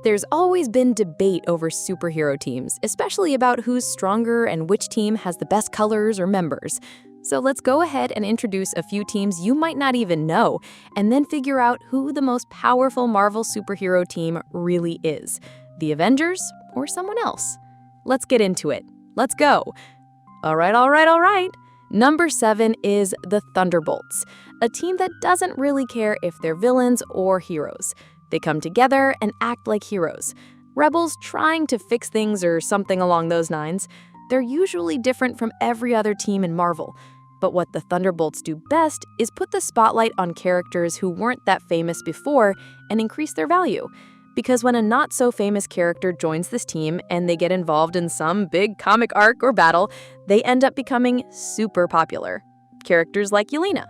There's always been debate over superhero teams, especially about who's stronger and which team has the best colors or members. So let's go ahead and introduce a few teams you might not even know, and then figure out who the most powerful Marvel superhero team really is. The Avengers or someone else? Let's get into it. Let's go. All right. Number 7 is the Thunderbolts, a team that doesn't really care if they're villains or heroes. They come together and act like heroes. Rebels trying to fix things or something along those lines. They're usually different from every other team in Marvel. But what the Thunderbolts do best is put the spotlight on characters who weren't that famous before and increase their value. Because when a not-so-famous character joins this team and they get involved in some big comic arc or battle, they end up becoming super popular. Characters like Yelena.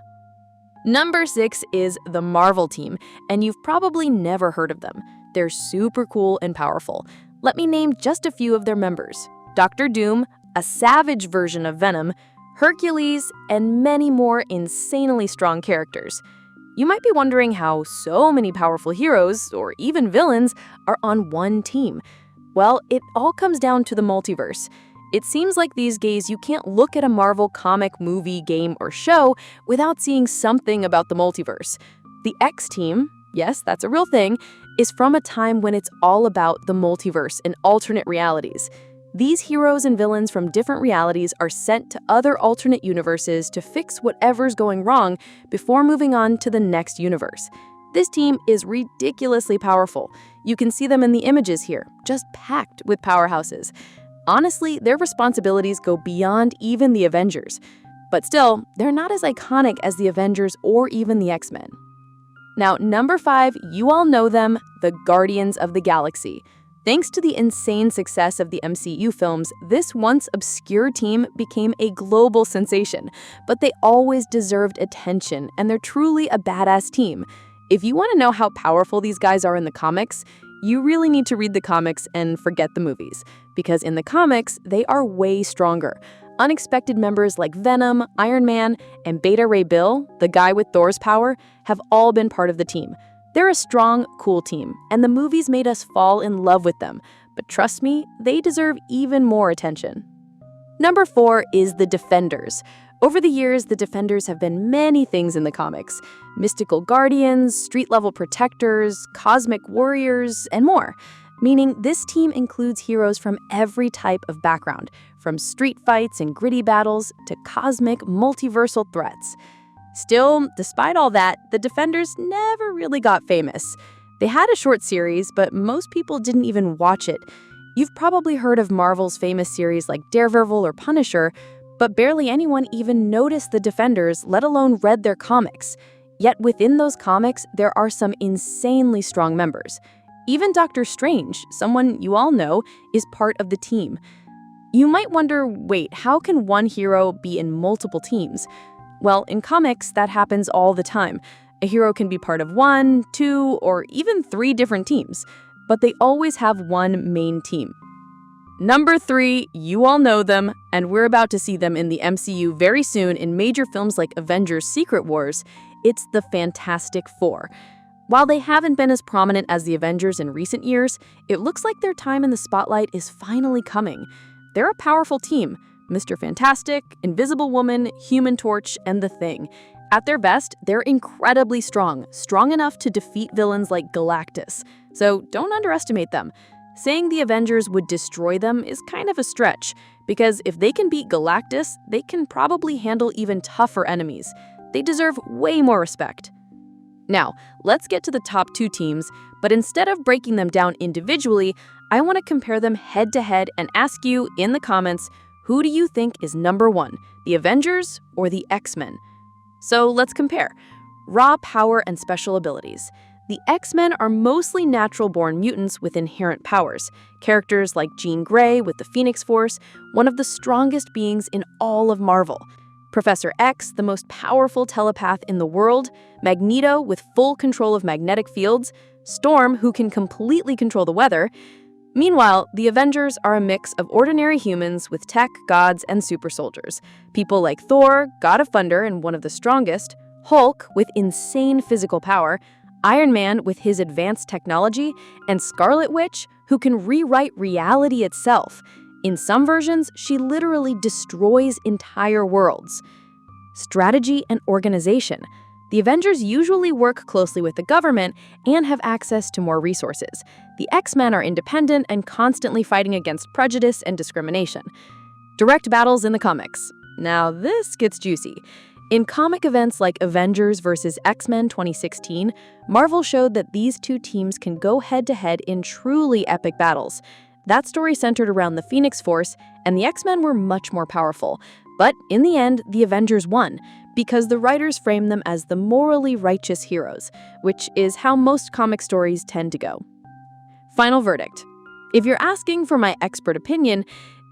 Number 6 is the Marvel team, and you've probably never heard of them. They're super cool and powerful. Let me name just a few of their members. Dr. Doom, a savage version of Venom, Hercules, and many more insanely strong characters. You might be wondering how so many powerful heroes, or even villains, are on one team. Well, it all comes down to the multiverse. It seems like these days you can't look at a Marvel comic, movie, game, or show without seeing something about the multiverse. The X team, yes, that's a real thing, is from a time when it's all about the multiverse and alternate realities. These heroes and villains from different realities are sent to other alternate universes to fix whatever's going wrong before moving on to the next universe. This team is ridiculously powerful. You can see them in the images here, just packed with powerhouses. Honestly, their responsibilities go beyond even the Avengers. But still, they're not as iconic as the Avengers or even the X-Men. Now, number 5, you all know them, the Guardians of the Galaxy. Thanks to the insane success of the MCU films, this once obscure team became a global sensation. But they always deserved attention, and they're truly a badass team. If you want to know how powerful these guys are in the comics, you really need to read the comics and forget the movies. Because in the comics, they are way stronger. Unexpected members like Venom, Iron Man, and Beta Ray Bill, the guy with Thor's power, have all been part of the team. They're a strong, cool team, and the movies made us fall in love with them. But trust me, they deserve even more attention. Number 4 is the Defenders. Over the years, the Defenders have been many things in the comics. Mystical guardians, street-level protectors, cosmic warriors, and more. Meaning this team includes heroes from every type of background, from street fights and gritty battles to cosmic, multiversal threats. Still, despite all that, the Defenders never really got famous. They had a short series, but most people didn't even watch it. You've probably heard of Marvel's famous series like Daredevil or Punisher, but barely anyone even noticed the Defenders, let alone read their comics. Yet within those comics, there are some insanely strong members. Even Doctor Strange, someone you all know, is part of the team. You might wonder, wait, how can one hero be in multiple teams? Well, in comics, that happens all the time. A hero can be part of 1, 2, or even 3 different teams, but they always have one main team. Number 3, you all know them, and we're about to see them in the MCU very soon in major films like Avengers: Secret Wars. It's the Fantastic Four. While they haven't been as prominent as the Avengers in recent years, it looks like their time in the spotlight is finally coming. They're a powerful team: Mr. Fantastic, Invisible Woman, Human Torch, and The Thing. At their best, they're incredibly strong enough to defeat villains like Galactus. So don't underestimate them. Saying the Avengers would destroy them is kind of a stretch, because if they can beat Galactus, they can probably handle even tougher enemies. They deserve way more respect. Now, let's get to the top 2 teams, but instead of breaking them down individually, I want to compare them head-to-head and ask you in the comments, who do you think is number 1, the Avengers or the X-Men? So let's compare. Raw power and special abilities. The X-Men are mostly natural-born mutants with inherent powers. Characters like Jean Grey with the Phoenix Force, one of the strongest beings in all of Marvel. Professor X, the most powerful telepath in the world, Magneto with full control of magnetic fields, Storm, who can completely control the weather. Meanwhile, the Avengers are a mix of ordinary humans with tech, gods, and super soldiers. People like Thor, God of Thunder and one of the strongest, Hulk with insane physical power, Iron Man with his advanced technology, and Scarlet Witch, who can rewrite reality itself. In some versions, she literally destroys entire worlds. Strategy and organization. The Avengers usually work closely with the government and have access to more resources. The X-Men are independent and constantly fighting against prejudice and discrimination. Direct battles in the comics. Now this gets juicy. In comic events like Avengers vs. X-Men 2016, Marvel showed that these two teams can go head-to-head in truly epic battles. That story centered around the Phoenix Force, and the X-Men were much more powerful. But in the end, the Avengers won, because the writers framed them as the morally righteous heroes, which is how most comic stories tend to go. Final verdict. If you're asking for my expert opinion,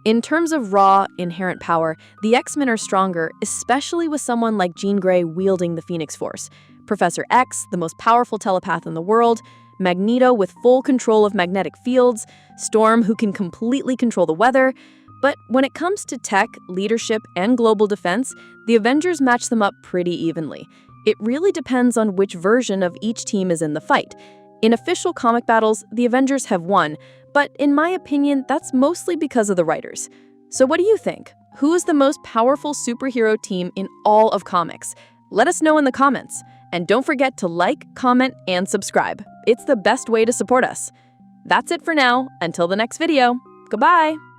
in terms of raw, inherent power, the X-Men are stronger, especially with someone like Jean Grey wielding the Phoenix Force, Professor X, the most powerful telepath in the world, Magneto with full control of magnetic fields, Storm, who can completely control the weather. But when it comes to tech, leadership, and global defense, the Avengers match them up pretty evenly. It really depends on which version of each team is in the fight. In official comic battles, the Avengers have won, but in my opinion, that's mostly because of the writers. So what do you think? Who is the most powerful superhero team in all of comics? Let us know in the comments. And don't forget to like, comment, and subscribe. It's the best way to support us. That's it for now. Until the next video. Goodbye!